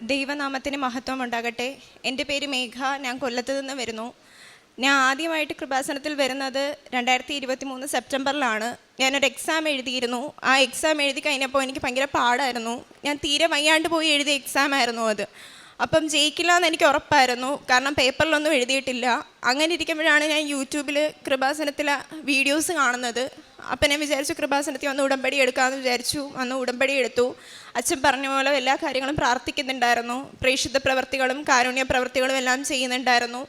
ദൈവനാമത്തിന് മഹത്വം ഉണ്ടാകട്ടെ. എൻ്റെ പേര് മേഘ. ഞാൻ കൊല്ലത്ത് നിന്ന് വരുന്നു. ഞാൻ ആദ്യമായിട്ട് കൃപാസനത്തിൽ വരുന്നത് 2023 സെപ്റ്റംബറിലാണ്. ഞാനൊരു എക്സാം എഴുതിയിരുന്നു. ആ എക്സാം എഴുതി കഴിഞ്ഞപ്പോൾ എനിക്ക് ഭയങ്കര പാടായിരുന്നു. ഞാൻ തീരെ വയ്യാണ്ട് പോയി എഴുതിയ എക്സാം ആയിരുന്നു അത്. അപ്പം ജയിക്കില്ല എന്ന് എനിക്ക് ഉറപ്പായിരുന്നു, കാരണം പേപ്പറിലൊന്നും എഴുതിയിട്ടില്ല. അങ്ങനെ ഇരിക്കുമ്പോഴാണ് ഞാൻ യൂട്യൂബിൽ കൃപാസനത്തിലെ വീഡിയോസ് കാണുന്നത്. അപ്പം ഞാൻ വിചാരിച്ചു കൃപാസനത്തിൽ വന്ന് ഉടമ്പടി എടുക്കാമെന്ന് വിചാരിച്ചു. വന്ന് ഉടമ്പടി എടുത്തു. അച്ഛൻ പറഞ്ഞ പോലെ എല്ലാ കാര്യങ്ങളും പ്രാർത്ഥിക്കുന്നുണ്ടായിരുന്നു. പ്രേക്ഷിത പ്രവർത്തികളും കാരുണ്യ പ്രവർത്തികളും എല്ലാം ചെയ്യുന്നുണ്ടായിരുന്നു.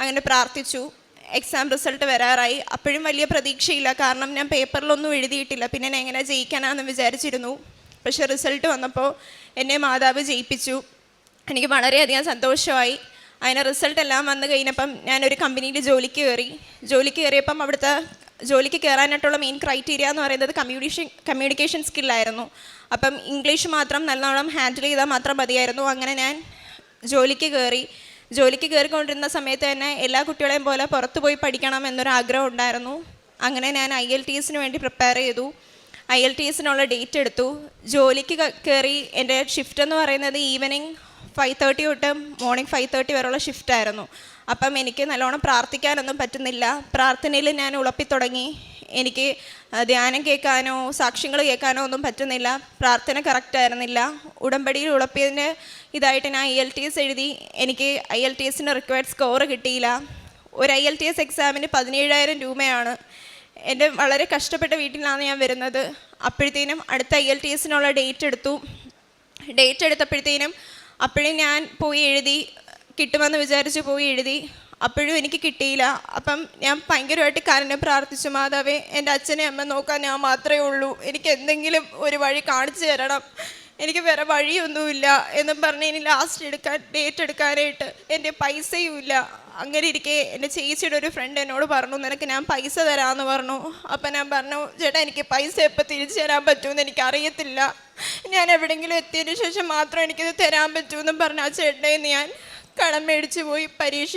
അങ്ങനെ പ്രാർത്ഥിച്ചു. എക്സാം റിസൾട്ട് വരാറായി. അപ്പോഴും വലിയ പ്രതീക്ഷയില്ല, കാരണം ഞാൻ പേപ്പറിലൊന്നും എഴുതിയിട്ടില്ല. പിന്നെ ഞാൻ എങ്ങനെ ജയിക്കാനാണെന്ന് വിചാരിച്ചിരുന്നു. പക്ഷേ റിസൾട്ട് വന്നപ്പോൾ എന്നെ മാതാവ് ജയിപ്പിച്ചു. എനിക്ക് വളരെയധികം സന്തോഷമായി. അതിന് റിസൾട്ട് എല്ലാം വന്നു കഴിഞ്ഞപ്പം ഞാനൊരു കമ്പനിയിൽ ജോലിക്ക് കയറിയപ്പം അവിടുത്തെ ജോലിക്ക് കയറാനായിട്ടുള്ള മെയിൻ ക്രൈറ്റീരിയ എന്ന് പറയുന്നത് കമ്മ്യൂണിക്കേഷൻ സ്കില്ലായിരുന്നു. അപ്പം ഇംഗ്ലീഷ് മാത്രം നല്ലോണം ഹാൻഡിൽ ചെയ്താൽ മാത്രം മതിയായിരുന്നു. അങ്ങനെ ഞാൻ ജോലിക്ക് കയറിക്കൊണ്ടിരുന്ന സമയത്ത് തന്നെ എല്ലാ കുട്ടികളെയും പോലെ പുറത്ത് പോയി പഠിക്കണം എന്നൊരാഗ്രഹം ഉണ്ടായിരുന്നു. അങ്ങനെ ഞാൻ IELTS വേണ്ടി പ്രിപ്പയർ ചെയ്തു. IELTS ഡേറ്റ് എടുത്തു. ജോലിക്ക് കയറി. എൻ്റെ ഷിഫ്റ്റ് എന്ന് പറയുന്നത് ഈവനിങ് 5:30 തൊട്ട് മോർണിംഗ് 5:30 വരെയുള്ള ഷിഫ്റ്റായിരുന്നു. അപ്പം എനിക്ക് നല്ലോണം പ്രാർത്ഥിക്കാനൊന്നും പറ്റുന്നില്ല. പ്രാർത്ഥനയിൽ ഞാൻ ഉളപ്പിത്തുടങ്ങി. എനിക്ക് ധ്യാനം കേൾക്കാനോ സാക്ഷ്യങ്ങൾ കേൾക്കാനോ ഒന്നും പറ്റുന്നില്ല. പ്രാർത്ഥന കറക്റ്റായിരുന്നില്ല. ഉടമ്പടിയിൽ ഉളപ്പിയതിന് ഇതായിട്ട് ഞാൻ IELTS എഴുതി. എനിക്ക് IELTS റിക്വയർഡ് സ്കോർ കിട്ടിയില്ല. ഒരു IELTS എക്സാമിന് 17,000 രൂപയാണ്. എൻ്റെ വളരെ കഷ്ടപ്പെട്ട വീട്ടിലാണ് ഞാൻ വരുന്നത്. അപ്പോഴത്തേനും അടുത്ത IELTS ഡേറ്റ് എടുത്തപ്പോഴത്തേനും അപ്പോഴും ഞാൻ പോയി എഴുതി. കിട്ടുമെന്ന് വിചാരിച്ച് പോയി എഴുതി. അപ്പോഴും എനിക്ക് കിട്ടിയില്ല. അപ്പം ഞാൻ ഭയങ്കരമായിട്ട് കരഞ്ഞ് പ്രാർത്ഥിച്ചു, മാതാവേ, എൻ്റെ അച്ഛനെ അമ്മ നോക്കാൻ ഞാൻ മാത്രമേ ഉള്ളൂ, എനിക്ക് എന്തെങ്കിലും ഒരു വഴി കാണിച്ചു തരണം, എനിക്ക് വേറെ വഴിയൊന്നുമില്ല എന്നും പറഞ്ഞ് ഇനി ഡേറ്റ് എടുക്കാനായിട്ട് എൻ്റെ പൈസയും ഇല്ല. അങ്ങനെ ഇരിക്കെ എൻ്റെ ചേച്ചിയുടെ ഒരു ഫ്രണ്ട് എന്നോട് പറഞ്ഞു, നിനക്ക് ഞാൻ പൈസ തരാമെന്ന് പറഞ്ഞു. അപ്പം ഞാൻ പറഞ്ഞു, ചേട്ടാ, എനിക്ക് പൈസ എപ്പോൾ തിരിച്ചു തരാൻ പറ്റുമെന്ന് എനിക്കറിയത്തില്ല, ഞാൻ എവിടെയെങ്കിലും എത്തിയതിന് ശേഷം മാത്രം എനിക്കിത് തരാൻ പറ്റുമെന്നും പറഞ്ഞു ആ ചേട്ടനെ ഞാൻ കടം മേടിച്ച് പോയി പരീക്ഷ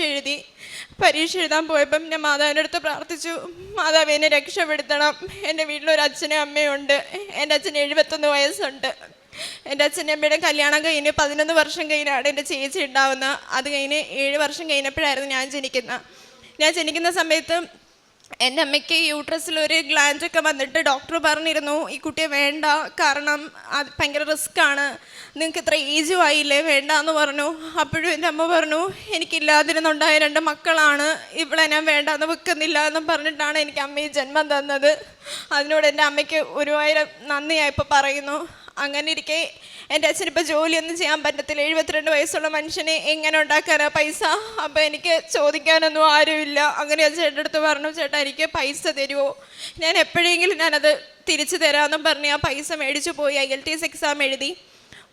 എഴുതാൻ പോയപ്പം ഞാൻ മാതാവിൻ്റെ അടുത്ത് പ്രാർത്ഥിച്ചു, മാതാവ് എന്നെ രക്ഷപ്പെടുത്തണം. എൻ്റെ വീട്ടിലൊരു അച്ഛനും അമ്മയുണ്ട്. എൻ്റെ അച്ഛന് 71 വയസ്സുണ്ട്. എൻ്റെ അച്ഛൻ്റെ അമ്മയുടെ കല്യാണം കഴിഞ്ഞ് 11 വർഷം കഴിഞ്ഞാണ് എൻ്റെ ചേച്ചി ഉണ്ടാവുന്നത്. അത് കഴിഞ്ഞ് 7 വർഷം കഴിഞ്ഞപ്പോഴായിരുന്നു ഞാൻ ജനിക്കുന്ന സമയത്ത് എൻ്റെ അമ്മയ്ക്ക് യൂട്രസിലൊരു ഗ്ലാൻഡൊക്കെ വന്നിട്ട് ഡോക്ടർ പറഞ്ഞിരുന്നു, ഈ കുട്ടിയെ വേണ്ട, കാരണം അത് ഭയങ്കര റിസ്ക്കാണ്, നിങ്ങൾക്ക് ഇത്ര ഏജും ആയില്ലേ, വേണ്ട എന്ന് പറഞ്ഞു. അപ്പോഴും എൻ്റെ അമ്മ പറഞ്ഞു, എനിക്കില്ലാതിരുന്നുണ്ടായ 2 മക്കളാണ്, ഇവിടെ ഞാൻ വേണ്ട എന്ന് വെക്കുന്നില്ല എന്നും പറഞ്ഞിട്ടാണ് എനിക്ക് അമ്മയെ ജന്മം തന്നത്. അതിനോട് എൻ്റെ അമ്മയ്ക്ക് 1000 നന്ദി ഞാൻ ഇപ്പോൾ പറയുന്നു. അങ്ങനെ ഇരിക്കെ എൻ്റെ അച്ഛനിപ്പോൾ ജോലിയൊന്നും ചെയ്യാൻ പറ്റത്തില്ല. 72 വയസ്സുള്ള മനുഷ്യനെ എങ്ങനെ ഉണ്ടാക്കാനാ പൈസ? അപ്പോൾ എനിക്ക് ചോദിക്കാനൊന്നും ആരുമില്ല. അങ്ങനെ ഞാൻ ചേട്ടൻ്റെ അടുത്ത് പറഞ്ഞു, ചേട്ടാ, എനിക്ക് പൈസ തരുമോ, ഞാൻ എപ്പോഴെങ്കിലും ഞാനത് തിരിച്ചു തരാമെന്നും പറഞ്ഞ് ആ പൈസ മേടിച്ചു പോയി IELTS എക്സാം എഴുതി.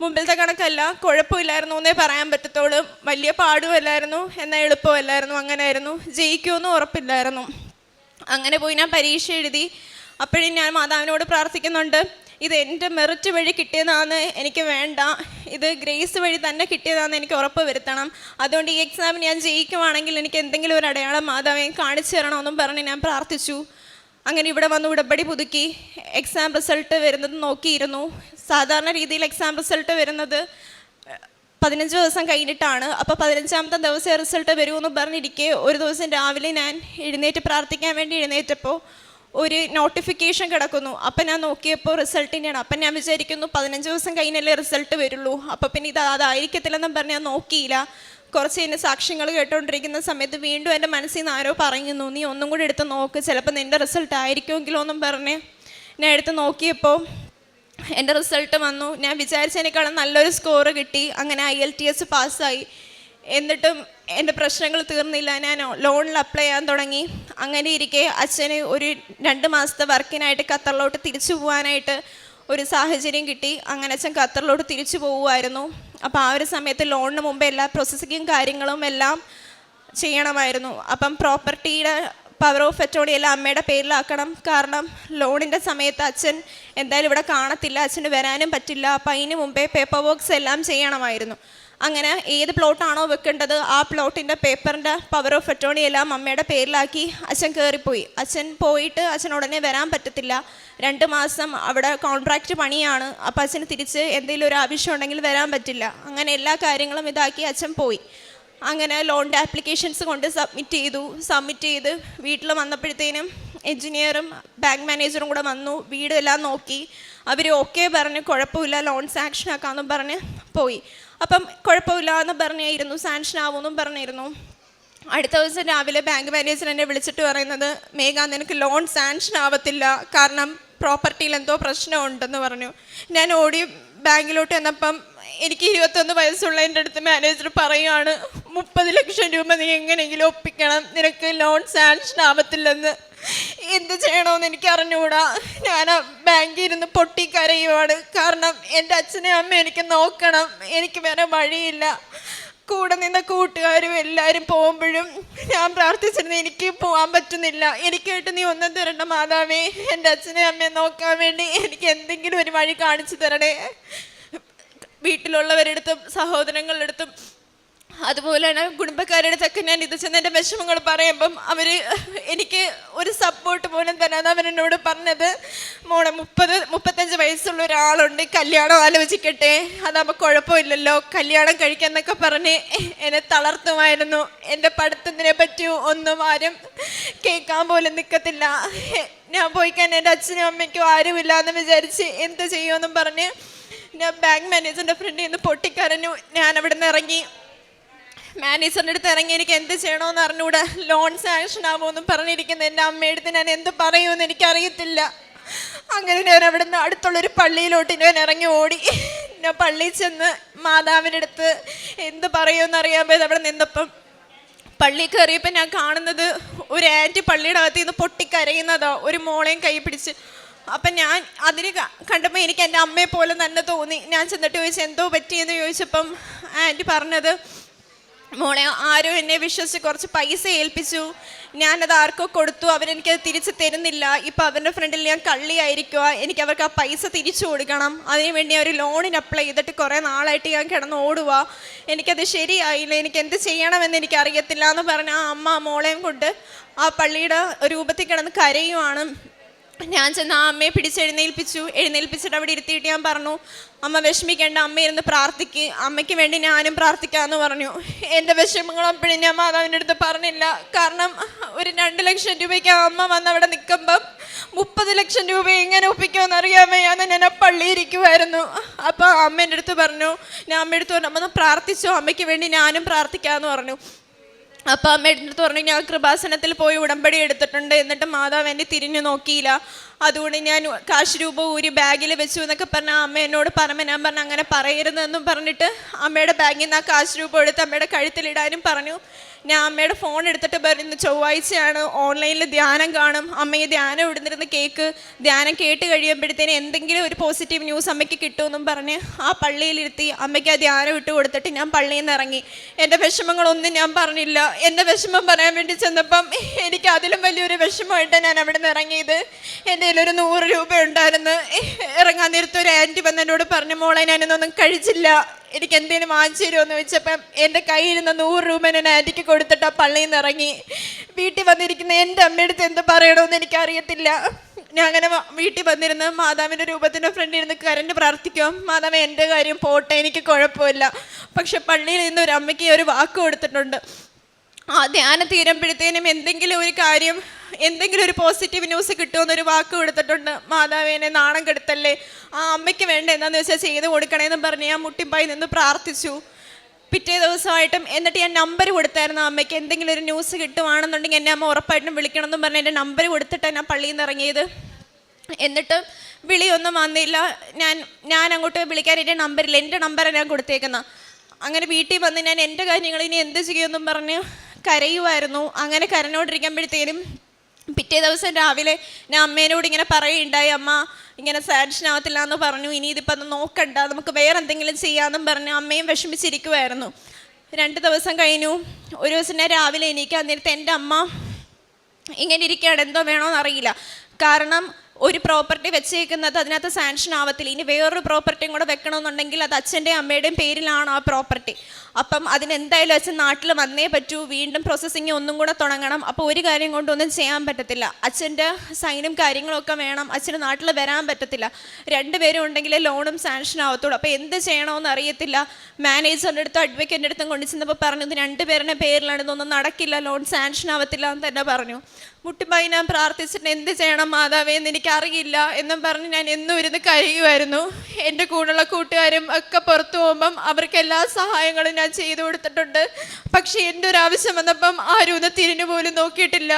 മുമ്പിലത്തെ കണക്കല്ല, കുഴപ്പമില്ലായിരുന്നു എന്നേ പറയാൻ പറ്റത്തുള്ളൂ. വലിയ പാടുമല്ലായിരുന്നു, എന്നാൽ എളുപ്പമല്ലായിരുന്നു. അങ്ങനെയായിരുന്നു. ജയിക്കുമെന്നും ഉറപ്പില്ലായിരുന്നു. അങ്ങനെ പോയി ഞാൻ പരീക്ഷ എഴുതി. അപ്പോഴും ഞാൻ മാതാവിനോട് പ്രാർത്ഥിക്കുന്നുണ്ട്, ഇത് എൻ്റെ മെറിറ്റ് വഴി കിട്ടിയതാണ്, എനിക്ക് വേണ്ട, ഇത് ഗ്രേസ് വഴി തന്നെ കിട്ടിയതാണെന്ന് എനിക്ക് ഉറപ്പ് വരുത്തണം. അതുകൊണ്ട് ഈ എക്സാമിന് ഞാൻ ജയിക്കുവാണെങ്കിൽ എനിക്ക് എന്തെങ്കിലും ഒരു അടയാളം മാതാവേ കാണിച്ചു തരണമെന്നും പറഞ്ഞ് ഞാൻ പ്രാർത്ഥിച്ചു. അങ്ങനെ ഇവിടെ വന്ന് ഉടമ്പടി പുതുക്കി എക്സാം റിസൾട്ട് വരുന്നത് നോക്കിയിരുന്നു. സാധാരണ രീതിയിൽ എക്സാം റിസൾട്ട് വരുന്നത് 15 ദിവസം കഴിഞ്ഞിട്ടാണ്. അപ്പോൾ 15ാമത്തെ ദിവസം റിസൾട്ട് വരുമെന്ന് പറഞ്ഞിരിക്കെ ഒരു ദിവസം രാവിലെ ഞാൻ പ്രാർത്ഥിക്കാൻ വേണ്ടി എഴുന്നേറ്റപ്പോൾ ഒരു നോട്ടിഫിക്കേഷൻ കിടക്കുന്നു. അപ്പം ഞാൻ നോക്കിയപ്പോൾ റിസൾട്ടിൻ്റെയാണ്. അപ്പം ഞാൻ വിചാരിക്കുന്നു 15 ദിവസം കഴിഞ്ഞല്ലേ റിസൾട്ട് വരുള്ളൂ, അപ്പം പിന്നെ അതായിരിക്കത്തില്ലെന്നും പറഞ്ഞ് ഞാൻ നോക്കിയില്ല. കുറച്ച് കഴിഞ്ഞ് സാക്ഷ്യങ്ങൾ കേട്ടുകൊണ്ടിരിക്കുന്ന സമയത്ത് വീണ്ടും എൻ്റെ മനസ്സിൽ നിന്ന് ആരോ പറയുന്നു, നീ ഒന്നും കൂടി എടുത്ത് നോക്ക്, ചിലപ്പോൾ നിൻ്റെ റിസൾട്ട് ആയിരിക്കുമെങ്കിലോ എന്നും പറഞ്ഞ് ഞാൻ എടുത്ത് നോക്കിയപ്പോൾ എൻ്റെ റിസൾട്ട് വന്നു. ഞാൻ വിചാരിച്ചതിനേക്കാളും നല്ലൊരു സ്കോർ കിട്ടി. അങ്ങനെ IELTS പാസ്സായി. എന്നിട്ടും എൻ്റെ പ്രശ്നങ്ങൾ തീർന്നില്ല. ഞാൻ ലോണിൽ അപ്ലൈ ചെയ്യാൻ തുടങ്ങി. അങ്ങനെ ഇരിക്കെ അച്ഛന് ഒരു 2 മാസത്തെ വർക്കിനായിട്ട് ഖത്തറിലോട്ട് തിരിച്ചു പോകാനായിട്ട് ഒരു സാഹചര്യം കിട്ടി. അങ്ങനെ അച്ഛൻ ഖത്തറിലോട്ട് തിരിച്ചു പോകുമായിരുന്നു. അപ്പോൾ ആ ഒരു സമയത്ത് ലോണിന് മുമ്പ് എല്ലാ പ്രോസസ്സിങ്ങും കാര്യങ്ങളും എല്ലാം ചെയ്യണമായിരുന്നു. അപ്പം പ്രോപ്പർട്ടിയുടെ പവർ ഓഫ് അറ്റോർണി എല്ലാം അമ്മയുടെ പേരിലാക്കണം. കാരണം ലോണിൻ്റെ സമയത്ത് അച്ഛൻ എന്തായാലും ഇവിടെ കാണത്തില്ല, അച്ഛന് വരാനും പറ്റില്ല. അപ്പം അതിന് മുമ്പേ പേപ്പർ വർക്ക്സ് എല്ലാം ചെയ്യണമായിരുന്നു. അങ്ങനെ ഏത് പ്ലോട്ടാണോ വെക്കേണ്ടത് ആ പ്ലോട്ടിൻ്റെ പേപ്പറിൻ്റെ പവർ ഓഫ് അറ്റോർണി എല്ലാം അമ്മയുടെ പേരിലാക്കി അച്ഛൻ കയറിപ്പോയി. അച്ഛൻ പോയിട്ട് അച്ഛൻ ഉടനെ വരാൻ പറ്റത്തില്ല, 2 മാസം അവിടെ കോൺട്രാക്റ്റ് പണിയാണ്. അപ്പം അച്ഛന് തിരിച്ച് എന്തെങ്കിലും ഒരു ആവശ്യം ഉണ്ടെങ്കിൽ വരാൻ പറ്റില്ല. അങ്ങനെ എല്ലാ കാര്യങ്ങളും ഇതാക്കി അച്ഛൻ പോയി. അങ്ങനെ ലോണിൻ്റെ ആപ്ലിക്കേഷൻസ് കൊണ്ട് സബ്മിറ്റ് ചെയ്ത് വീട്ടിൽ വന്നപ്പോഴത്തേനും എൻജിനീയറും ബാങ്ക് മാനേജറും കൂടെ വന്നു, വീടെല്ലാം നോക്കി. അവർ ഓക്കെ പറഞ്ഞ് കുഴപ്പമില്ല ലോൺ സാങ്ഷൻ ആക്കാമെന്നും പറഞ്ഞ് പോയി. അപ്പം കുഴപ്പമില്ല എന്ന് പറഞ്ഞായിരുന്നു, സാങ്ഷൻ ആവുമെന്നും പറഞ്ഞിരുന്നു. അടുത്ത ദിവസം രാവിലെ ബാങ്ക് മാനേജർ എന്നെ വിളിച്ചിട്ട് പറയുന്നത്, മേഘ നിനക്ക് ലോൺ സാങ്ഷൻ ആവത്തില്ല, കാരണം പ്രോപ്പർട്ടിയിൽ എന്തോ പ്രശ്നമുണ്ടെന്ന് പറഞ്ഞു. ഞാൻ ഓടി ബാങ്കിലോട്ട് വന്നപ്പം എനിക്ക് 21 വയസ്സുള്ള എൻ്റെ അടുത്ത് മാനേജർ പറയുകയാണ്, 30 ലക്ഷം രൂപ നീ എങ്ങനെയെങ്കിലും ഒപ്പിക്കണം, നിനക്ക് ലോൺ സാങ്ഷൻ ആവത്തില്ലെന്ന്. എന്ത് ചെയ്യണമെന്ന് എനിക്ക് അറിഞ്ഞുകൂടാ. ഞാൻ ബാങ്കിൽ ഇരുന്ന് പൊട്ടിക്കരയുവാണ്. കാരണം എൻ്റെ അച്ഛനെയും അമ്മയും എനിക്ക് നോക്കണം, എനിക്ക് വേറെ വഴിയില്ല. കൂടെ നിന്ന കൂട്ടുകാരും എല്ലാവരും പോകുമ്പോഴും ഞാൻ പ്രാർത്ഥിച്ചിരുന്നു, എനിക്ക് പോകാൻ പറ്റുന്നില്ല, എനിക്കായിട്ട് നീ ഒന്നും തരണ്ട മാതാവേ, എൻ്റെ അച്ഛനെയും അമ്മയെ നോക്കാൻ വേണ്ടി എനിക്ക് എന്തെങ്കിലും ഒരു വഴി കാണിച്ചു തരണേ. വീട്ടിലുള്ളവരുടെ അടുത്തും സഹോദരങ്ങളുടെ അടുത്തും അതുപോലെ തന്നെ കുടുംബക്കാരുടെ അടുത്തൊക്കെ ഞാൻ ഇത് ചെന്ന് എൻ്റെ വിഷമങ്ങൾ പറയുമ്പം അവർ എനിക്ക് ഒരു സപ്പോർട്ട് പോലും തരാതെ അവരെന്നോട് പറഞ്ഞത്, മോളെ 35 വയസ്സുള്ള ഒരാളുണ്ട്, കല്യാണം ആലോചിക്കട്ടെ, അതാകുമ്പോൾ കുഴപ്പമില്ലല്ലോ, കല്യാണം കഴിക്കാന്നൊക്കെ പറഞ്ഞ് എന്നെ തളർത്തുമായിരുന്നു. എൻ്റെ പഠിത്തത്തിനെ പറ്റി ഒന്നും ആരും കേൾക്കാൻ പോലും നിൽക്കത്തില്ല. ഞാൻ പോയിക്കാൻ എൻ്റെ അച്ഛനും അമ്മയ്ക്കും ആരുമില്ല എന്ന് വിചാരിച്ച് എന്ത് ചെയ്യുമെന്നും പറഞ്ഞ് ഞാൻ ബാങ്ക് മാനേജറിൻ്റെ ഫ്രണ്ടിൽ നിന്ന് പൊട്ടിക്കരഞ്ഞു. ഞാൻ അവിടെ നിന്ന് ഇറങ്ങി, മാനേജറിൻ്റെ അടുത്ത് ഇറങ്ങി എനിക്ക് എന്ത് ചെയ്യണമെന്ന് അറിഞ്ഞൂടെ, ലോൺ സാങ്ഷൻ ആവുമെന്നും പറഞ്ഞിരിക്കുന്നത് എൻ്റെ അമ്മയെടുത്ത് ഞാൻ എന്ത് പറയുമെന്ന് എനിക്കറിയത്തില്ല. അങ്ങനെ ഞാൻ അവിടെ നിന്ന് അടുത്തുള്ളൊരു പള്ളിയിലോട്ട് ഞാൻ ഇറങ്ങി ഓടി. ഞാൻ പള്ളിയിൽ ചെന്ന് മാതാവിൻ്റെ അടുത്ത് എന്ത് പറയുമെന്ന് അറിയാൻ പോയത് അവിടെ നിന്നപ്പം പള്ളി കയറിയപ്പോൾ ഞാൻ കാണുന്നത് ഒരു ആൻറ്റി പള്ളിയുടെ അകത്ത് നിന്ന് പൊട്ടിക്കരയുന്നതോ, ഒരു മോളെയും കൈ പിടിച്ച്. അപ്പം ഞാൻ അതിന് കണ്ടപ്പോൾ എനിക്ക് എൻ്റെ അമ്മയെ പോലെ തന്നെ തോന്നി. ഞാൻ ചെന്നിട്ട് ചോദിച്ചു എന്തോ പറ്റിയെന്ന് ചോദിച്ചപ്പം ആൻറ്റി പറഞ്ഞത്, മോളെ ആരോ എന്നെ വിശ്വസിച്ച് കുറച്ച് പൈസ ഏൽപ്പിച്ചു, ഞാനത് ആർക്കോ കൊടുത്തു, അവരെനിക്കത് തിരിച്ച് തരുന്നില്ല, ഇപ്പം അവരുടെ ഫ്രണ്ടിൽ ഞാൻ കള്ളിയായിരിക്കുക, എനിക്ക് അവർക്ക് ആ പൈസ തിരിച്ചു കൊടുക്കണം, അതിനുവേണ്ടി ഒരു ലോണിന് അപ്ലൈ ചെയ്തിട്ട് കുറേ നാളായിട്ട് ഞാൻ കിടന്ന് ഓടുക, എനിക്കത് ശരിയായില്ല, എനിക്ക് എന്ത് ചെയ്യണമെന്ന് എനിക്കറിയത്തില്ല എന്ന് പറഞ്ഞ് ആ അമ്മ മോളെയും കൊണ്ട് ആ പള്ളിയുടെ രൂപത്തിൽ കിടന്ന് കരയുവാണ്. ഞാൻ ചെന്ന് ആ അമ്മയെ എഴുന്നേൽപ്പിച്ചിട്ട് അവിടെ ഇരുത്തിയിട്ട് ഞാൻ പറഞ്ഞു, അമ്മ വിഷമിക്കേണ്ട, അമ്മ ഇരുന്ന് പ്രാർത്ഥിക്ക്, അമ്മയ്ക്ക് വേണ്ടി ഞാനും പ്രാർത്ഥിക്കാമെന്ന് പറഞ്ഞു. എൻ്റെ വിഷമങ്ങൾ അപ്പോഴും ഞാൻ മാതാവിൻ്റെ അടുത്ത് പറഞ്ഞില്ല. കാരണം ഒരു 2 ലക്ഷം രൂപയ്ക്ക് അമ്മ വന്ന് അവിടെ നിൽക്കുമ്പം 30 ലക്ഷം രൂപ എങ്ങനെ ഒപ്പിക്കുമെന്ന് അറിയാൻ വയ്യാന്ന് ഞാൻ ആ പള്ളിയിൽ ഇരിക്കുമായിരുന്നു. അപ്പോൾ അമ്മേൻ്റെ അടുത്ത് പറഞ്ഞു, ഞാൻ അമ്മയുടെ അടുത്ത് പറഞ്ഞു, അമ്മ പ്രാർത്ഥിച്ചോ, അമ്മയ്ക്ക് വേണ്ടി ഞാനും പ്രാർത്ഥിക്കാമെന്ന് പറഞ്ഞു. അപ്പം അമ്മയുടെ അടുത്ത് പറഞ്ഞു, ഞാൻ കൃപാസനത്തിൽ പോയി ഉടമ്പടി എടുത്തിട്ടുണ്ട്, എന്നിട്ട് മാതാവ് എന്നെ തിരിഞ്ഞു നോക്കിയില്ല, അതുകൊണ്ട് ഞാൻ കാശ് രൂപ ഊരി ബാഗിൽ വെച്ചു എന്നൊക്കെ പറഞ്ഞാൽ അമ്മ എന്നോട് പറയുമ്പോൾ ഞാൻ പറഞ്ഞു അങ്ങനെ പറയരുതെന്നും പറഞ്ഞിട്ട് അമ്മയുടെ ബാഗിൽ നിന്ന് ആ കാശ് രൂപ എടുത്ത് അമ്മയുടെ കഴുത്തിലിടാനും പറഞ്ഞു. ഞാൻ അമ്മയുടെ ഫോൺ എടുത്തിട്ട് പറഞ്ഞു, ചൊവ്വാഴ്ചയാണ്, ഓൺലൈനിൽ ധ്യാനം കാണും, അമ്മ ഈ ധ്യാനം ഇടുന്നിരുന്ന് കേക്ക്, ധ്യാനം കേട്ട് കഴിയുമ്പോഴത്തേന് എന്തെങ്കിലും ഒരു പോസിറ്റീവ് ന്യൂസ് അമ്മയ്ക്ക് കിട്ടുമെന്നും പറഞ്ഞ് ആ പള്ളിയിലിരുത്തി അമ്മയ്ക്ക് ആ ധ്യാനം ഇട്ട് കൊടുത്തിട്ട് ഞാൻ പള്ളിയിൽ നിന്ന് ഇറങ്ങി. എൻ്റെ വിഷമങ്ങളൊന്നും ഞാൻ പറഞ്ഞില്ല. എൻ്റെ വിഷമം പറയാൻ വേണ്ടി ചെന്നപ്പം എനിക്ക് അതിലും വലിയൊരു വിഷമമായിട്ടാണ് ഞാൻ അവിടെ നിന്ന് ഇറങ്ങിയത്. എൻ്റെ കയ്യിലൊരു 100 രൂപ ഉണ്ടായിരുന്നു. ഇറങ്ങാൻ നേരത്തെ ഒരു ആൻറ്റി വന്ന് എന്നോട് പറഞ്ഞു, മോളെ ഞാനിന്നൊന്നും കഴിച്ചില്ല, എനിക്ക് എന്തെങ്കിലും വാങ്ങിച്ചു തരുമെന്ന് വെച്ചപ്പം എൻ്റെ കയ്യിലിരുന്ന 100 രൂപ ഞാൻ ആൻറ്റിക്ക് കൊടുത്തിട്ട് ആ പള്ളിയിൽ നിന്ന് ഇറങ്ങി. വീട്ടിൽ വന്നിരിക്കുന്ന എൻ്റെ അമ്മയുടെ അടുത്ത് എന്ത് പറയണമെന്ന് എനിക്കറിയത്തില്ല. ഞാൻ അങ്ങനെ വീട്ടിൽ വന്നിരുന്ന് മാതാവിൻ്റെ രൂപത്തിൻ്റെ ഫ്രണ്ടിൽ ഇരുന്ന് കരഞ്ഞ് പ്രാർത്ഥിക്കും, മാതാവ് എൻ്റെ കാര്യം പോട്ടെ, എനിക്ക് കുഴപ്പമില്ല. പക്ഷെ പള്ളിയിൽ നിന്ന് ഒരു അമ്മയ്ക്ക് ഒരു വാക്ക് കൊടുത്തിട്ടുണ്ട്, ആ ധ്യാനം തീരുമ്പോഴത്തേനും എന്തെങ്കിലും ഒരു കാര്യം, എന്തെങ്കിലും ഒരു പോസിറ്റീവ് ന്യൂസ് കിട്ടുമെന്നൊരു വാക്ക് കൊടുത്തിട്ടുണ്ട്. മാതാവിനെ നാണം കെടുത്തല്ലേ, ആ അമ്മയ്ക്ക് വേണ്ട എന്താണെന്ന് വെച്ചാൽ ചെയ്ത് കൊടുക്കണേന്നും പറഞ്ഞ് ഞാൻ മുട്ടിപ്പായി നിന്ന് പ്രാർത്ഥിച്ചു. പിറ്റേ ദിവസമായിട്ടും എന്നിട്ട് ഞാൻ നമ്പർ കൊടുത്തായിരുന്നു അമ്മയ്ക്ക്, എന്തെങ്കിലും ഒരു ന്യൂസ് കിട്ടുവാണെന്നുണ്ടെങ്കിൽ എന്നെ അമ്മ ഉറപ്പായിട്ടും വിളിക്കണം എന്നും പറഞ്ഞ് എൻ്റെ നമ്പർ കൊടുത്തിട്ടാണ് ഞാൻ പള്ളിയിൽ നിന്ന് ഇറങ്ങിയത്. എന്നിട്ട് വിളിയൊന്നും വന്നില്ല. ഞാൻ അങ്ങോട്ട് വിളിക്കാൻ എൻ്റെ നമ്പറില്ല, എൻ്റെ നമ്പറാണ് ഞാൻ കൊടുത്തേക്കുന്നത്. അങ്ങനെ വീട്ടിൽ വന്ന് ഞാൻ എൻ്റെ കാര്യങ്ങൾ ഇനി എന്ത് ചെയ്യുമെന്നും പറഞ്ഞ് കരയുമായിരുന്നു. അങ്ങനെ കരഞ്ഞോണ്ടിരിക്കുമ്പോഴത്തേനും പിറ്റേ ദിവസം രാവിലെ ഞാൻ അമ്മേനോട് ഇങ്ങനെ പറയുണ്ടായി, അമ്മ ഇങ്ങനെ സാങ്ഷൻ ആവത്തില്ല എന്ന് പറഞ്ഞു, ഇനി ഇതിപ്പോൾ ഒന്ന് നോക്കണ്ട, നമുക്ക് വേറെ എന്തെങ്കിലും ചെയ്യാമെന്നും പറഞ്ഞ് അമ്മയും വിഷമിച്ചിരിക്കുമായിരുന്നു. 2 ദിവസം കഴിഞ്ഞു. ഒരു ദിവസം ഞാൻ രാവിലെ എണീക്കാൻ നേരത്തെ എൻ്റെ അമ്മ ഇങ്ങനെ ഇരിക്കുകയാണ്, എന്തോ വേണമെന്ന് അറിയില്ല. കാരണം ഒരു പ്രോപ്പർട്ടി വെച്ചേക്കുന്നത് അതിനകത്ത് സാങ്ഷൻ ആവത്തില്ല. ഇനി വേറൊരു പ്രോപ്പർട്ടിയും കൂടെ വെക്കണമെന്നുണ്ടെങ്കിൽ അത് അച്ഛൻ്റെയും അമ്മയുടെയും പേരിലാണ് ആ പ്രോപ്പർട്ടി. അപ്പം അതിനെന്തായാലും അച്ഛൻ നാട്ടിൽ വന്നേ പറ്റൂ, വീണ്ടും പ്രോസസ്സിങ് ഒന്നും കൂടെ തുടങ്ങണം. അപ്പോൾ ഒരു കാര്യം കൊണ്ടൊന്നും ചെയ്യാൻ പറ്റത്തില്ല, അച്ഛൻ്റെ സൈനും കാര്യങ്ങളൊക്കെ വേണം, അച്ഛന് നാട്ടിൽ വരാൻ പറ്റത്തില്ല. രണ്ടുപേരും ഉണ്ടെങ്കിലേ ലോണും സാങ്ഷൻ ആവത്തുള്ളൂ. അപ്പോൾ എന്ത് ചെയ്യണമെന്ന് അറിയത്തില്ല. മാനേജറിൻ്റെ അടുത്തും അഡ്വക്കേറ്റിൻ്റെ അടുത്തും കൊണ്ടു ചെന്നപ്പോൾ പറഞ്ഞു, ഇത് രണ്ടുപേരുടെ പേരിലാണ്, ഇതൊന്നും നടക്കില്ല, ലോൺ സാങ്ഷൻ ആവത്തില്ല എന്ന് തന്നെ പറഞ്ഞു. മുട്ടിപ്പായി ഞാൻ പ്രാർത്ഥിച്ചിട്ട് എന്ത് ചെയ്യണം മാതാവേ എന്ന് എനിക്കറിയില്ല എന്നും പറഞ്ഞ് ഞാൻ എന്നും ഇരുന്ന് കരയുമായിരുന്നു. എൻ്റെ കൂടെയുള്ള കൂട്ടുകാരും ഒക്കെ പുറത്തു പോകുമ്പം അവർക്ക് എല്ലാ സഹായങ്ങളും ഞാൻ ചെയ്തു കൊടുത്തിട്ടുണ്ട്. പക്ഷേ എൻ്റെ ഒരു ആവശ്യം വന്നപ്പം ആരും ഒന്ന് തിരിഞ്ഞു പോലും നോക്കിയിട്ടില്ല.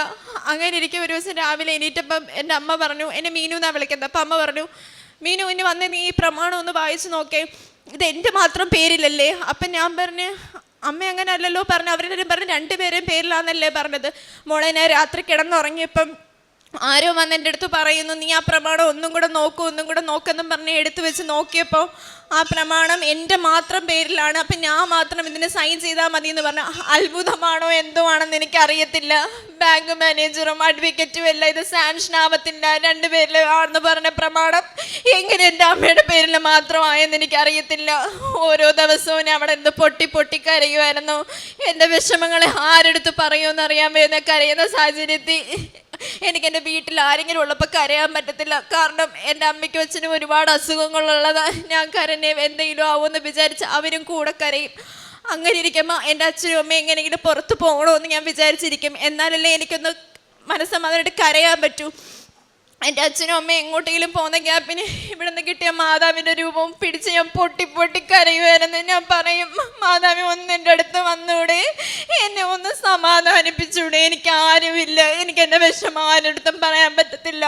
അങ്ങനെ ഇരിക്കും ഒരു ദിവസം രാവിലെ എണീറ്റപ്പം എൻ്റെ അമ്മ പറഞ്ഞു, എന്നെ മീനു എന്നാണ് വിളിക്കുന്നത്. അപ്പം അമ്മ പറഞ്ഞു, മീനു ഇനി വന്ന് നീ ഈ പ്രമാണം ഒന്ന് വായിച്ചു നോക്കേ, ഇത് എൻ്റെ മാത്രം പേരിലല്ലേ. അപ്പം ഞാൻ പറഞ്ഞ്, അമ്മ അങ്ങനെ അല്ലല്ലോ പറഞ്ഞു, അവരെല്ലാവരും പറഞ്ഞു രണ്ടുപേരെയും പേരിലാന്നല്ലേ പറഞ്ഞത്. മോളെ ഞാൻ രാത്രി കിടന്നുറങ്ങിയപ്പം ആരോ വന്ന് എൻ്റെ അടുത്ത് പറയുന്നു, നീ ആ പ്രമാണം ഒന്നും കൂടെ നോക്കെന്നും പറഞ്ഞ് എടുത്തു വെച്ച് നോക്കിയപ്പോൾ ആ പ്രമാണം എൻ്റെ മാത്രം പേരിലാണ്. അപ്പം ഞാൻ മാത്രം ഇതിന് സൈൻ ചെയ്താൽ മതി എന്ന് പറഞ്ഞു. അത്ഭുതമാണോ എന്തോ ആണെന്ന് എനിക്കറിയത്തില്ല. ബാങ്ക് മാനേജറും അഡ്വക്കേറ്റും എല്ലാം ഇത് സാങ്ഷൻ ആവത്തില്ല, രണ്ടുപേരിൽ ആണെന്ന് പറഞ്ഞ പ്രമാണം എങ്ങനെ എൻ്റെ അമ്മയുടെ പേരിൽ മാത്രമായെന്ന് എനിക്കറിയത്തില്ല. ഓരോ ദിവസവും ഞാൻ അവിടെ നിന്ന് പൊട്ടി കരയുമായിരുന്നു. എൻ്റെ വിഷമങ്ങളെ ആരെടുത്ത് പറയുമെന്ന് അറിയാൻ വേണ്ടി കരയുന്ന സാഹചര്യത്തിൽ എനിക്ക് എൻ്റെ വീട്ടിൽ ആരെങ്കിലും ഉള്ളപ്പോൾ കരയാൻ പറ്റത്തില്ല. കാരണം എൻ്റെ അമ്മയ്ക്കും അച്ഛനും ഒരുപാട് അസുഖങ്ങളുള്ളതാണ്. ഞാൻ കരഞ്ഞേ എന്തെങ്കിലും ആവുമെന്ന് വിചാരിച്ച് അവരും കൂടെ കരയും. അങ്ങനെ ഇരിക്കുമ്പോൾ എൻ്റെ അച്ഛനും അമ്മയും എങ്ങനെയെങ്കിലും പുറത്ത് പോകണമെന്ന് ഞാൻ വിചാരിച്ചിരിക്കും. എന്നാലല്ലേ എനിക്കൊന്ന് മനസ്സമാധാനമായിട്ട് കരയാൻ പറ്റൂ. എൻ്റെ അച്ഛനും അമ്മയും എങ്ങോട്ടെങ്കിലും പോകുന്ന ഗ്യാപ്പിന് ഇവിടെ നിന്ന് കിട്ടിയ മാതാവിൻ്റെ രൂപവും പിടിച്ച് ഞാൻ പൊട്ടി കരയുമായിരുന്നു. ഞാൻ പറയും, മാതാവി ഒന്ന് എൻ്റെ അടുത്ത് വന്നൂടെ, എന്നെ ഒന്ന് സമാധാനിപ്പിച്ചൂടെ, എനിക്ക് ആരുമില്ല, എനിക്ക് എൻ്റെ വിഷമം ആരെടുത്തും പറയാൻ പറ്റത്തില്ല,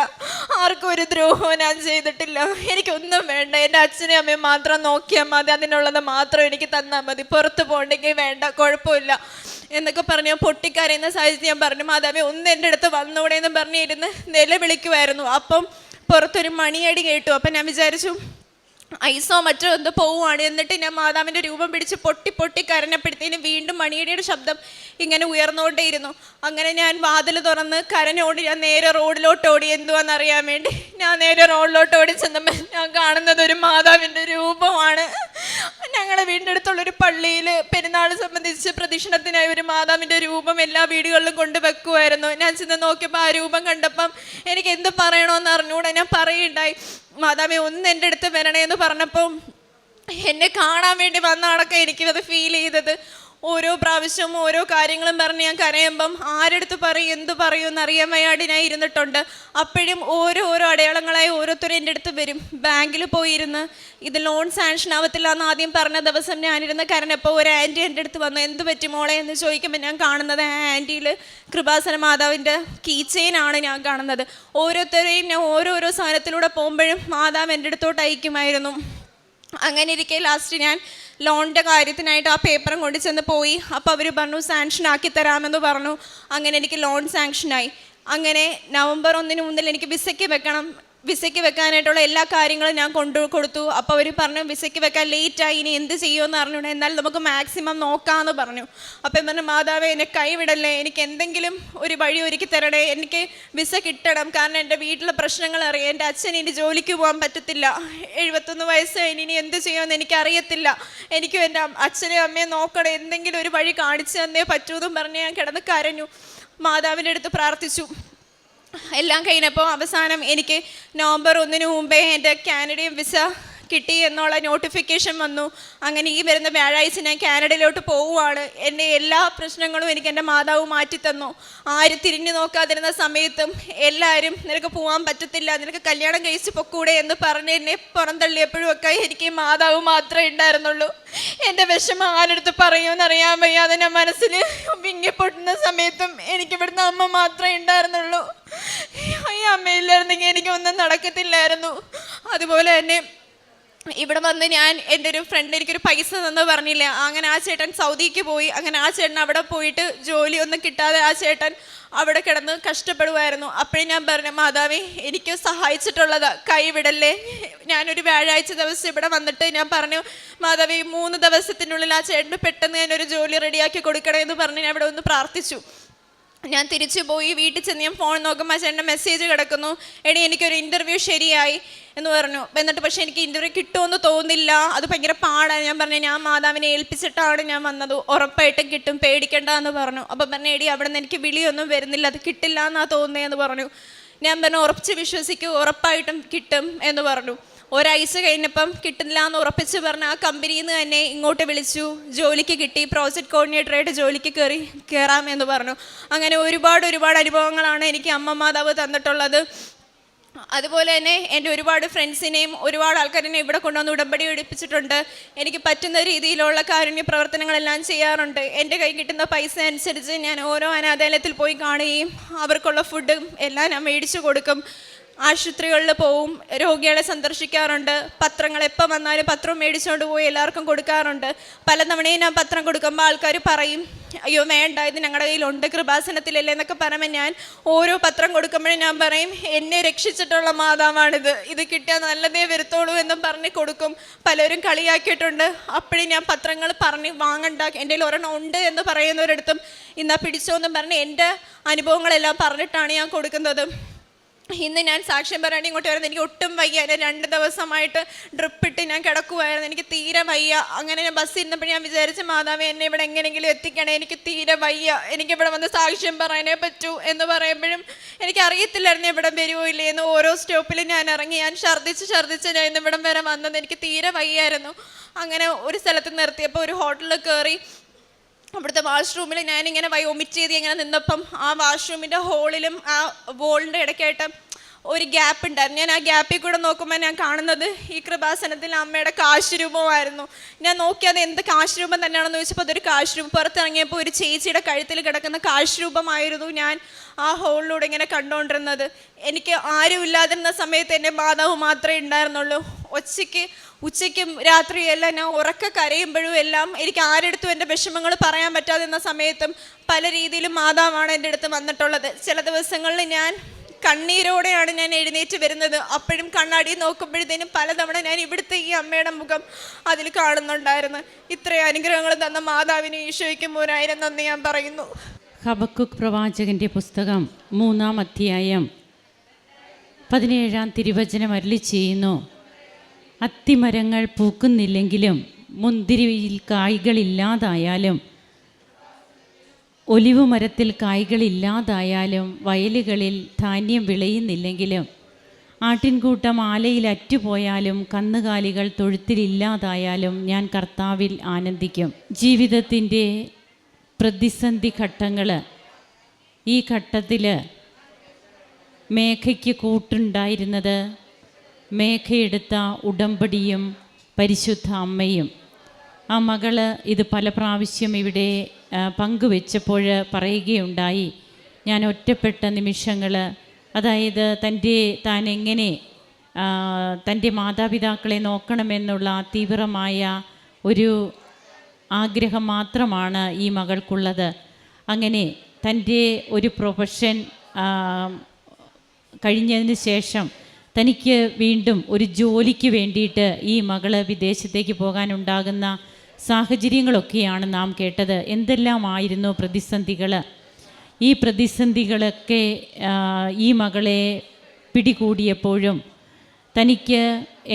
ആർക്കും ഒരു ദ്രോഹവും ഞാൻ ചെയ്തിട്ടില്ല, എനിക്കൊന്നും വേണ്ട, എൻ്റെ അച്ഛനും അമ്മയും മാത്രം നോക്കിയാൽ മതി, അതിനുള്ളത് മാത്രം എനിക്ക് തന്നാൽ മതി, പുറത്ത് പോകണ്ടെങ്കിൽ വേണ്ട, കുഴപ്പമില്ല എന്നൊക്കെ പറഞ്ഞ് ഞാൻ പൊട്ടിക്കരയുന്ന സാഹചര്യം ഞാൻ പറഞ്ഞു, മാതാവേ ഒന്ന് എൻ്റെ അടുത്ത് വന്നൂടെ എന്ന് പറഞ്ഞിരുന്ന് നിലവിളിക്കുമായിരുന്നു. അപ്പം പുറത്തൊരു മണിയടി കേട്ടു. അപ്പം ഞാൻ വിചാരിച്ചു ഐസോ മറ്റോ എന്തോ പോവുകയാണ്. എന്നിട്ട് ഞാൻ മാതാവിൻ്റെ രൂപം പിടിച്ച് പൊട്ടി കരഞ്ഞപ്പെടുത്തേനും വീണ്ടും മണിയടിയുടെ ശബ്ദം ഇങ്ങനെ ഉയർന്നുകൊണ്ടേയിരുന്നു. അങ്ങനെ ഞാൻ വാതിൽ തുറന്ന് കരഞ്ഞോടി ഞാൻ നേരെ റോഡിലോട്ട് ഓടി. എന്തുവാണെന്നറിയാൻ വേണ്ടി ഞാൻ നേരെ റോഡിലോട്ട് ഓടി ചെന്നപ്പോൾ ഞാൻ കാണുന്നത് ഒരു മാതാവിൻ്റെ രൂപമാണ്. ഞങ്ങളുടെ വീടിൻ്റെ അടുത്തുള്ളൊരു പള്ളിയിൽ പെരുന്നാൾ സംബന്ധിച്ച് പ്രദക്ഷിണത്തിനായി ഒരു മാതാവിൻ്റെ രൂപം എല്ലാ വീടുകളിലും കൊണ്ട് വെക്കുമായിരുന്നു. ഞാൻ ചെന്ന് നോക്കിയപ്പോൾ ആ രൂപം കണ്ടപ്പം എനിക്ക് എന്ത് പറയണമെന്ന് അറിഞ്ഞുകൂടെ. ഞാൻ പറയുണ്ടായി, മാതാവേ ഒന്ന് എൻ്റെ അടുത്ത് വരണേ എന്ന് പറഞ്ഞപ്പോൾ എന്നെ കാണാൻ വേണ്ടി വന്ന അടക്കം എനിക്കത് ഫീൽ ചെയ്തത്. ഓരോ പ്രാവശ്യവും ഓരോ കാര്യങ്ങളും പറഞ്ഞ് ഞാൻ കരയുമ്പം ആരെടുത്ത് പറയും എന്ത് പറയും എന്നറിയാൻ വയ്യാടി ഞാൻ ഇരുന്നിട്ടുണ്ട്. അപ്പോഴും ഓരോ അടയാളങ്ങളായി ഓരോരുത്തരും എൻ്റെ അടുത്ത് വരും. ബാങ്കിൽ പോയിരുന്ന് ഇത് ലോൺ സാങ്ഷൻ ആവത്തില്ല എന്ന് ആദ്യം പറഞ്ഞ ദിവസം ഞാനിരുന്ന് കരഞ്ഞപ്പോൾ ഒരു ആൻറ്റി എൻ്റെ അടുത്ത് വന്നു, എന്ത് പറ്റി മോളെ എന്ന് ചോദിക്കുമ്പോൾ ഞാൻ കാണുന്നത് ആ ആൻറ്റിയിൽ കൃപാസന മാതാവിൻ്റെ കീ ചെയിനാണ് ഞാൻ കാണുന്നത്. ഓരോരുത്തരെയും ഞാൻ ഓരോരോ സാധനത്തിലൂടെ പോകുമ്പോഴും മാതാവ് എൻ്റെ അടുത്തോട്ട് അയക്കുമായിരുന്നു. അങ്ങനെ ഇരിക്കെ ലാസ്റ്റ് ഞാൻ ലോണിൻ്റെ കാര്യത്തിനായിട്ട് ആ പേപ്പറും കൊണ്ട് ചെന്ന് പോയി. അപ്പോൾ അവർ പറഞ്ഞു സാങ്ഷൻ ആക്കി തരാമെന്ന് പറഞ്ഞു. അങ്ങനെ എനിക്ക് ലോൺ സാങ്ഷനായി. അങ്ങനെ നവംബർ 1 മുതൽ എനിക്ക് വിസയ്ക്ക് വെക്കാനായിട്ടുള്ള എല്ലാ കാര്യങ്ങളും ഞാൻ കൊടുത്തു. അപ്പോൾ അവർ പറഞ്ഞു വിസയ്ക്ക് വെക്കാൻ ലേറ്റായി, ഇനി എന്ത് ചെയ്യുമെന്ന് അറിഞ്ഞൂടെ, എന്നാൽ നമുക്ക് മാക്സിമം നോക്കാമെന്ന് പറഞ്ഞു. അപ്പം പറഞ്ഞു, മാതാവേ എന്നെ കൈവിടല്ലേ, എനിക്ക് എന്തെങ്കിലും ഒരു വഴി ഒരുക്കി തരണേ, എനിക്ക് വിസ കിട്ടണം, കാരണം എൻ്റെ വീട്ടിലെ പ്രശ്നങ്ങൾ അറിയാം, എൻ്റെ അച്ഛൻ ഇനി ജോലിക്ക് പോകാൻ പറ്റത്തില്ല, 71 വയസ്സ് കഴിഞ്ഞ് ഇനി എന്ത് ചെയ്യുമെന്ന് എനിക്കറിയത്തില്ല, എനിക്കും എൻ്റെ അച്ഛനെയും അമ്മയും നോക്കണം, എന്തെങ്കിലും ഒരു വഴി കാണിച്ചു തന്നേ പറ്റൂന്നും പറഞ്ഞ് ഞാൻ കിടന്ന് കരഞ്ഞു. മാതാവിൻ്റെ അടുത്ത് പ്രാർത്ഥിച്ചു. എല്ലാം കഴിഞ്ഞപ്പോൾ അവസാനം എനിക്ക് നവംബർ 1 മുമ്പേ എൻ്റെ കാനഡയും വിസ കിട്ടി എന്നുള്ള നോട്ടിഫിക്കേഷൻ വന്നു. അങ്ങനെ ഈ വരുന്ന വ്യാഴാഴ്ച ഞാൻ കാനഡയിലോട്ട് പോവുകയാണ്. എൻ്റെ എല്ലാ പ്രശ്നങ്ങളും എനിക്ക് എൻ്റെ മാതാവ് മാറ്റിത്തന്നു. ആരും തിരിഞ്ഞു നോക്കാതിരുന്ന സമയത്തും എല്ലാവരും നിനക്ക് പോകാൻ പറ്റത്തില്ല, നിനക്ക് കല്യാണം കഴിച്ച് പൊക്കൂടെ എന്ന് പറഞ്ഞ് എന്നെ പുറന്തള്ളിയപ്പോഴും ഒക്കെ എനിക്ക് മാതാവ് മാത്രമേ ഉണ്ടായിരുന്നുള്ളൂ. എൻ്റെ വിഷമം ആരെടുത്ത് പറയുമെന്നറിയാൻ വയ്യാതെ ഞാൻ മനസ്സിൽ വിങ്ങിപ്പൊട്ടുന്ന സമയത്തും എനിക്കിവിടുന്ന് അമ്മ മാത്രമേ ഉണ്ടായിരുന്നുള്ളൂ. ഈ അമ്മയില്ലായിരുന്നെങ്കിൽ എനിക്കൊന്നും നടക്കത്തില്ലായിരുന്നു. അതുപോലെ തന്നെ ഇവിടെ വന്ന് ഞാൻ എൻ്റെ ഒരു ഫ്രണ്ട് എനിക്കൊരു പൈസ തന്നു പറഞ്ഞില്ല, അങ്ങനെ ആ ചേട്ടൻ സൗദിക്ക് പോയി. അങ്ങനെ ആ ചേട്ടൻ അവിടെ പോയിട്ട് ജോലിയൊന്നും കിട്ടാതെ ആ ചേട്ടൻ അവിടെ കിടന്ന് കഷ്ടപ്പെടുമായിരുന്നു. അപ്പോഴും ഞാൻ പറഞ്ഞു, മാതാവേ എനിക്ക് സഹായിച്ചിട്ടുള്ളത് കൈവിടല്ലേ. ഞാനൊരു വ്യാഴാഴ്ച ദിവസം ഇവിടെ വന്നിട്ട് ഞാൻ പറഞ്ഞു, മാതാവേ 3 ദിവസത്തിനുള്ളിൽ ആ ചേട്ടന് പെട്ടെന്ന് ഞാനൊരു ജോലി റെഡിയാക്കി കൊടുക്കണേ എന്ന് പറഞ്ഞ് ഞാൻ ഇവിടെ ഒന്ന് പ്രാർത്ഥിച്ചു. ഞാൻ തിരിച്ചു പോയി വീട്ടിൽ ചെന്ന് ഞാൻ ഫോൺ നോക്കുമ്പോൾ ചേട്ടൻ്റെ മെസ്സേജ് കിടക്കുന്നു, എടി എനിക്കൊരു ഇൻ്റർവ്യൂ ശരിയായി എന്ന് പറഞ്ഞു. എന്നിട്ട് പക്ഷേ എനിക്ക് ഇൻ്റർവ്യൂ കിട്ടുമെന്ന് തോന്നുന്നില്ല, അത് ഭയങ്കര പാടാണ്. ഞാൻ പറഞ്ഞു ഞാൻ മാതാവിനെ ഏൽപ്പിച്ചിട്ടാണ് ഞാൻ വന്നത്, ഉറപ്പായിട്ടും കിട്ടും, പേടിക്കണ്ട എന്ന് പറഞ്ഞു. അപ്പം പറഞ്ഞു എടി അവിടെ നിന്ന് എനിക്ക് വിളിയൊന്നും വരുന്നില്ല, അത് കിട്ടില്ല എന്നാണ് തോന്നുന്നതെന്ന് പറഞ്ഞു. ഞാൻ പറഞ്ഞു ഉറപ്പിച്ച് വിശ്വസിക്കൂ, ഉറപ്പായിട്ടും കിട്ടും എന്ന് പറഞ്ഞു. ഒരാഴ്ച കഴിഞ്ഞപ്പം കിട്ടില്ല എന്ന് ഉറപ്പിച്ച് പറഞ്ഞ് ആ കമ്പനിയിൽ നിന്ന് തന്നെ ഇങ്ങോട്ട് വിളിച്ചു, ജോലിക്ക് കിട്ടി, പ്രോജക്റ്റ് കോർഡിനേറ്ററായിട്ട് ജോലിക്ക് കയറാം എന്ന് പറഞ്ഞു. അങ്ങനെ ഒരുപാട് അനുഭവങ്ങളാണ് എനിക്ക് അമ്മ മാതാവ് തന്നിട്ടുള്ളത്. അതുപോലെ തന്നെ എൻ്റെ ഒരുപാട് ഫ്രണ്ട്സിനെയും ഒരുപാട് ആൾക്കാരെന്നെ ഇവിടെ കൊണ്ടുവന്ന് ഉടമ്പടി എടുപ്പിച്ചിട്ടുണ്ട്. എനിക്ക് പറ്റുന്ന രീതിയിലുള്ള കാരുണ്യ പ്രവർത്തനങ്ങളെല്ലാം ചെയ്യാറുണ്ട്. എൻ്റെ കൈ കിട്ടുന്ന പൈസ അനുസരിച്ച് ഞാൻ ഓരോ അനാഥാലയത്തിൽ പോയി കാണുകയും അവർക്കുള്ള ഫുഡും എല്ലാം ഞാൻ മേടിച്ചു കൊടുക്കും. ആശുപത്രികളിൽ പോവും, രോഗികളെ സന്ദർശിക്കാറുണ്ട്. പത്രങ്ങൾ എപ്പോൾ വന്നാലും പത്രം മേടിച്ചുകൊണ്ട് പോയി എല്ലാവർക്കും കൊടുക്കാറുണ്ട്. പലതവണയും ഞാൻ പത്രം കൊടുക്കുമ്പോൾ ആൾക്കാർ പറയും അയ്യോ വേണ്ട, ഇത് ഞങ്ങളുടെ കയ്യിലുണ്ട്, കൃപാസനത്തിലല്ലേ എന്നൊക്കെ പറയുമ്പോൾ ഞാൻ ഓരോ പത്രം കൊടുക്കുമ്പോഴും ഞാൻ പറയും എന്നെ രക്ഷിച്ചിട്ടുള്ള മാതാവാണിത്, ഇത് കിട്ടിയാൽ നല്ലതേ വരുത്തോളൂ എന്നും പറഞ്ഞ് കൊടുക്കും. പലരും കളിയാക്കിയിട്ടുണ്ട്. അപ്പോഴും ഞാൻ പത്രങ്ങൾ പറഞ്ഞ് വാങ്ങണ്ട, എൻ്റെ കയ്യിൽ ഒരെണ്ണം ഉണ്ട് എന്ന് പറയുന്നവരടുത്തും ഇന്നാ പിടിച്ചോ എന്നും പറഞ്ഞ് എൻ്റെ അനുഭവങ്ങളെല്ലാം പറഞ്ഞിട്ടാണ് ഞാൻ കൊടുക്കുന്നത്. ഇന്ന് ഞാൻ സാക്ഷ്യം പറയാൻ ഇങ്ങോട്ട് വരുന്നത്, എനിക്ക് ഒട്ടും വയ്യ. ഞാൻ 2 ദിവസമായിട്ട് ഡ്രിപ്പിട്ട് ഞാൻ കിടക്കുമായിരുന്നു, എനിക്ക് തീരെ വയ്യ. അങ്ങനെ ഞാൻ ബസ്സിൽ ഇരുന്നപ്പോൾ ഞാൻ വിചാരിച്ച മാതാവേ എന്നെ ഇവിടെ എങ്ങനെയെങ്കിലും എത്തിക്കണേ, എനിക്ക് തീരെ വയ്യ, എനിക്കിവിടെ വന്ന് സാക്ഷ്യം പറയാനേ പറ്റൂ എന്ന് പറയുമ്പോഴും എനിക്കറിയത്തില്ലായിരുന്നു ഇവിടെ വരുമോ ഇല്ലേ എന്ന്. ഓരോ സ്റ്റോപ്പിലും ഞാൻ ഇറങ്ങി, ഞാൻ ഛർദ്ദിച്ച് ഞാൻ ഇന്ന് ഇവിടം വരെ വന്നത്, എനിക്ക് തീരെ വയ്യായിരുന്നു. അങ്ങനെ ഒരു സ്ഥലത്ത് നിർത്തിയപ്പോൾ ഒരു ഹോട്ടലിൽ കയറി അവിടുത്തെ വാഷ്റൂമിൽ ഞാനിങ്ങനെ വൊമിറ്റ് ചെയ്ത് ഇങ്ങനെ നിന്നപ്പം ആ വാഷ്റൂമിൻ്റെ ഹോളിലും ആ വോളിൻ്റെ ഇടയ്ക്കായിട്ട് ഒരു ഗ്യാപ്പ് ഉണ്ടായിരുന്നു. ഞാൻ ആ ഗ്യാപ്പിൽ കൂടെ നോക്കുമ്പോൾ ഞാൻ കാണുന്നത് ഈ കൃപാസനത്തിൽ അമ്മയുടെ കാശുരൂപമായിരുന്നു. ഞാൻ നോക്കിയത് എന്ത് കാശുരൂപം തന്നെയാണെന്ന് ചോദിച്ചപ്പോൾ അതൊരു കാശുരൂപം. പുറത്തിറങ്ങിയപ്പോൾ ഒരു ചേച്ചിയുടെ കഴുത്തിൽ കിടക്കുന്ന കാശുരൂപമായിരുന്നു ഞാൻ ആ ഹോളിലൂടെ ഇങ്ങനെ കണ്ടുകൊണ്ടിരുന്നത്. എനിക്ക് ആരും ഇല്ലാതിരുന്ന സമയത്ത് എൻ്റെ മാതാവ് മാത്രമേ ഉണ്ടായിരുന്നുള്ളൂ. ഉച്ചയ്ക്കും രാത്രിയും എല്ലാം ഞാൻ ഉറക്ക കരയുമ്പോഴും എല്ലാം എനിക്ക് ആരെടുത്തും എൻ്റെ വിഷമങ്ങൾ പറയാൻ പറ്റാതിരുന്ന സമയത്തും പല രീതിയിലും മാതാവാണ് എൻ്റെ അടുത്ത് വന്നിട്ടുള്ളത്. ചില ദിവസങ്ങളിൽ ഞാൻ കണ്ണീരോടെയാണ് ഞാൻ എഴുന്നേറ്റ് വരുന്നത്. അപ്പോഴും കണ്ണാടി നോക്കുമ്പോഴത്തേനും പലതവണ ഞാൻ ഇവിടുത്തെ ഈ അമ്മയുടെ മുഖം അതിൽ കാണുന്നുണ്ടായിരുന്നു. ഇത്രയും അനുഗ്രഹങ്ങൾ തന്ന മാതാവിന് ഈശോയ്ക്ക് 1000 നന്ദി ഞാൻ പറയുന്നു. ഹബക്കുക്ക് പ്രവാചകൻ്റെ പുസ്തകം 3-ാം അധ്യായം 17-ാം തിരുവചനം അരുളി ചെയ്യുന്നു, അത്തിമരങ്ങൾ പൂക്കുന്നില്ലെങ്കിലും മുന്തിരിയിൽ കായ്കളില്ലാതായാലും ഒലിവ് മരത്തിൽ കായ്കളില്ലാതായാലും വയലുകളിൽ ധാന്യം വിളയുന്നില്ലെങ്കിലും ആട്ടിൻകൂട്ടം ആലയിൽ അറ്റുപോയാലും കന്നുകാലികൾ തൊഴുത്തിലില്ലാതായാലും ഞാൻ കർത്താവിൽ ആനന്ദിക്കും. ജീവിതത്തിൻ്റെ പ്രതിസന്ധി ഘട്ടങ്ങൾ, ഈ ഘട്ടത്തിൽ മേഘയ്ക്ക് കൂട്ടുണ്ടായിരുന്നത് മേഘയെടുത്ത ഉടമ്പടിയും പരിശുദ്ധ അമ്മയും. ആ മകള് ഇത് പല പ്രാവശ്യം ഇവിടെ പങ്കുവെച്ചപ്പോൾ പറയുകയുണ്ടായി, ഞാൻ ഒറ്റപ്പെട്ട നിമിഷങ്ങൾ, അതായത് താൻ എങ്ങനെ തൻ്റെ മാതാപിതാക്കളെ നോക്കണമെന്നുള്ള തീവ്രമായ ഒരു ആഗ്രഹം മാത്രമാണ് ഈ മകൾക്കുള്ളത്. അങ്ങനെ തൻ്റെ ഒരു പ്രൊഫഷൻ കഴിഞ്ഞതിന് ശേഷം തനിക്ക് വീണ്ടും ഒരു ജോലിക്ക് വേണ്ടിയിട്ട് ഈ മകള് വിദേശത്തേക്ക് പോകാനുണ്ടാകുന്ന സാഹചര്യങ്ങളൊക്കെയാണ് നാം കേട്ടത്. എന്തെല്ലാമായിരുന്നു പ്രതിസന്ധികൾ. ഈ പ്രതിസന്ധികളൊക്കെ ഈ മകളെ പിടികൂടിയപ്പോഴും തനിക്ക്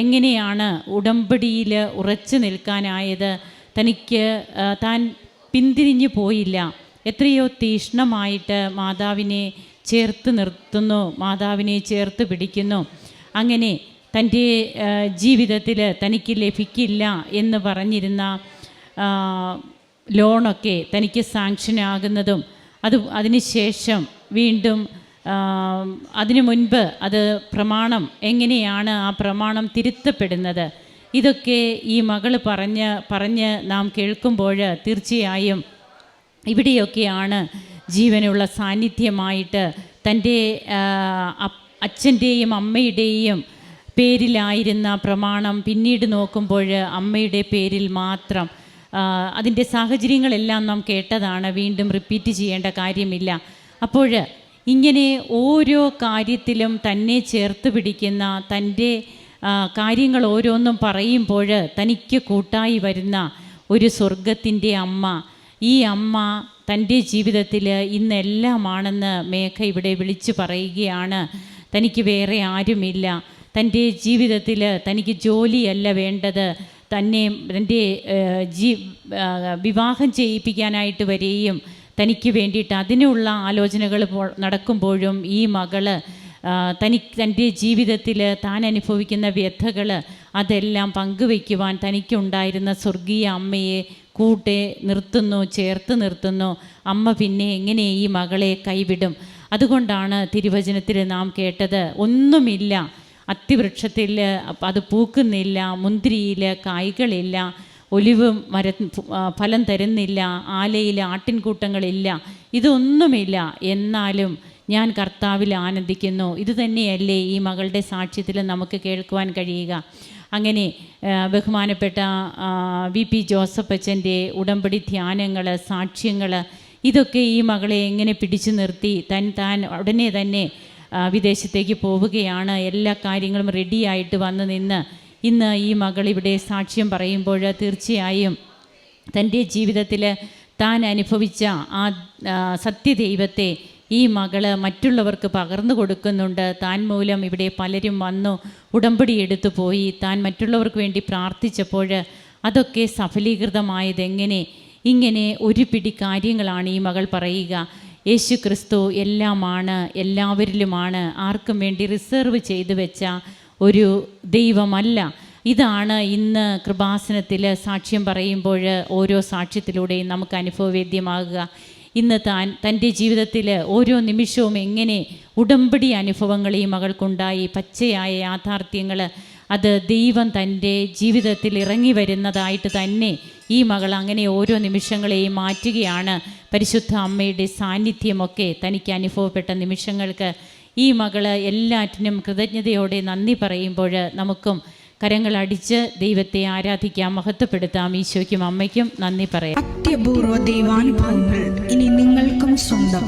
എങ്ങനെയാണ് ഉടമ്പടിയിൽ ഉറച്ചു നിൽക്കാനായത്, താൻ പിന്തിരിഞ്ഞു പോയില്ല. എത്രയോ തീഷ്ണമായിട്ട് മാതാവിനെ ചേർത്ത് നിർത്തുന്നു, മാതാവിനെ ചേർത്ത് പിടിക്കുന്നു. അങ്ങനെ തൻ്റെ ജീവിതത്തിൽ തനിക്ക് ലഭിക്കില്ല എന്ന് പറഞ്ഞിരുന്ന ലോണൊക്കെ തനിക്ക് സാങ്ഷനാകുന്നതും അതിനുശേഷം വീണ്ടും അതിനു മുൻപ് അത് പ്രമാണം എങ്ങനെയാണ് ആ പ്രമാണം തിരുത്തപ്പെടുന്നത്, ഇതൊക്കെ ഈ മകൾ പറഞ്ഞ് നാം കേൾക്കുമ്പോൾ തീർച്ചയായും ഇവിടെയൊക്കെയാണ് ജീവനുള്ള സാന്നിധ്യമായിട്ട് തൻ്റെ അച്ഛൻ്റെയും അമ്മയുടെയും പേരിലായിരുന്ന പ്രമാണം പിന്നീട് നോക്കുമ്പോൾ അമ്മയുടെ പേരിൽ മാത്രം. അതിൻ്റെ സാഹചര്യങ്ങളെല്ലാം നാം കേട്ടതാണ്, വീണ്ടും റിപ്പീറ്റ് ചെയ്യേണ്ട കാര്യമില്ല. അപ്പോൾ ഇങ്ങനെ ഓരോ കാര്യത്തിലും തന്നെ ചേർത്ത് പിടിക്കുന്ന, തൻ്റെ കാര്യങ്ങൾ ഓരോന്നും പറയുമ്പോൾ തനിക്ക് കൂട്ടായി വരുന്ന ഒരു സ്വർഗത്തിൻ്റെ അമ്മ ഈ അമ്മ തൻ്റെ ജീവിതത്തിൽ ഇന്നെല്ലാമാണെന്ന് മേഘ ഇവിടെ വിളിച്ചു പറയുകയാണ്. തനിക്ക് വേറെ ആരുമില്ല, തൻ്റെ ജീവിതത്തിൽ തനിക്ക് ജോലിയല്ല വേണ്ടത്, തന്നെ തൻ്റെ വിവാഹം ചെയ്യിപ്പിക്കാനായിട്ട് വരെയും തനിക്ക് വേണ്ടിയിട്ട് അതിനുള്ള ആലോചനകൾ നടക്കുമ്പോഴും ഈ മകള് തൻ്റെ ജീവിതത്തിൽ താൻ അനുഭവിക്കുന്ന വ്യഥകൾ അതെല്ലാം പങ്കുവയ്ക്കുവാൻ തനിക്കുണ്ടായിരുന്ന സ്വർഗീയ അമ്മയെ കൂടെ നിർത്തുന്നു, ചേർത്ത് നിർത്തുന്നു. അമ്മ പിന്നെ എങ്ങനെ ഈ മകളെ കൈവിടും? അതുകൊണ്ടാണ് തിരുവചനത്തിൽ നാം കേട്ടത്, ഒന്നുമില്ല, അത്തിവൃക്ഷത്തിൽ അത് പൂക്കുന്നില്ല, മുന്തിരിയിൽ കായ്കളില്ല, ഒലിവ് ഫലം തരുന്നില്ല, ആലയിൽ ആട്ടിൻകൂട്ടങ്ങളില്ല, ഇതൊന്നുമില്ല, എന്നാലും ഞാൻ കർത്താവിൽ ആനന്ദിക്കുന്നു. ഇത് തന്നെയല്ലേ ഈ മകളുടെ സാക്ഷ്യത്തിൽ നമുക്ക് കേൾക്കുവാൻ കഴിയുക. അങ്ങനെ ബഹുമാനപ്പെട്ട VP ജോസഫ് അച്ഛൻ്റെ ഉടമ്പടി ധ്യാനങ്ങൾ, സാക്ഷ്യങ്ങൾ, ഇതൊക്കെ ഈ മകളെ എങ്ങനെ പിടിച്ചു നിർത്തി താൻ ഉടനെ തന്നെ വിദേശത്തേക്ക് പോവുകയാണ്. എല്ലാ കാര്യങ്ങളും റെഡിയായിട്ട് വന്ന് നിന്ന് ഇന്ന് ഈ മകൾ ഇവിടെ സാക്ഷ്യം പറയുമ്പോൾ തീർച്ചയായും തൻ്റെ ജീവിതത്തിൽ താൻ അനുഭവിച്ച ആ സത്യദൈവത്തെ ഈ മകൾ മറ്റുള്ളവർക്ക് പകർന്നു കൊടുക്കുന്നുണ്ട്. താൻ മൂലം ഇവിടെ പലരും വന്നു ഉടമ്പടി എടുത്തു പോയി. താൻ മറ്റുള്ളവർക്ക് വേണ്ടി പ്രാർത്ഥിച്ചപ്പോൾ അതൊക്കെ സഫലീകൃതമായതെങ്ങനെ? ഇങ്ങനെ ഒരു പിടി കാര്യങ്ങളാണ് ഈ മകൾ പറയുക. യേശു ക്രിസ്തു എല്ലാമാണ്, എല്ലാവരിലുമാണ്, ആർക്കും വേണ്ടി റിസർവ് ചെയ്തു വെച്ച ഒരു ദൈവമല്ല. ഇതാണ് ഇന്ന് കൃപാസനത്തിൽ സാക്ഷ്യം പറയുമ്പോൾ ഓരോ സാക്ഷ്യത്തിലൂടെയും നമുക്ക് അനുഭവവേദ്യമാകുക. ഇന്ന് തൻ്റെ ജീവിതത്തിൽ ഓരോ നിമിഷവും എങ്ങനെ ഉടമ്പടി അനുഭവങ്ങൾ ഈ മകൾക്കുണ്ടായി, പച്ചയായ യാഥാർത്ഥ്യങ്ങൾ, അത് ദൈവം തൻ്റെ ജീവിതത്തിൽ ഇറങ്ങി വരുന്നതായിട്ട് തന്നെ ഈ മകൾ അങ്ങനെ ഓരോ നിമിഷങ്ങളെയും മാറ്റുകയാണ്. പരിശുദ്ധ അമ്മയുടെ സാന്നിധ്യമൊക്കെ തനിക്ക് അനുഭവപ്പെട്ട നിമിഷങ്ങൾക്ക് ഈ മകൾ എല്ലാറ്റിനും കൃതജ്ഞതയോടെ നന്ദി പറയുമ്പോൾ നമുക്കും കരങ്ങളടിച്ച് ദൈവത്തെ ആരാധിക്കാം, മഹത്വപ്പെടുത്താം. ഈശോയ്ക്കും അമ്മയ്ക്കും നന്ദി പറയാം. അത്യപൂർവ ദൈവാനുഭവങ്ങൾ ഇനി നിങ്ങൾക്കും സ്വന്തം.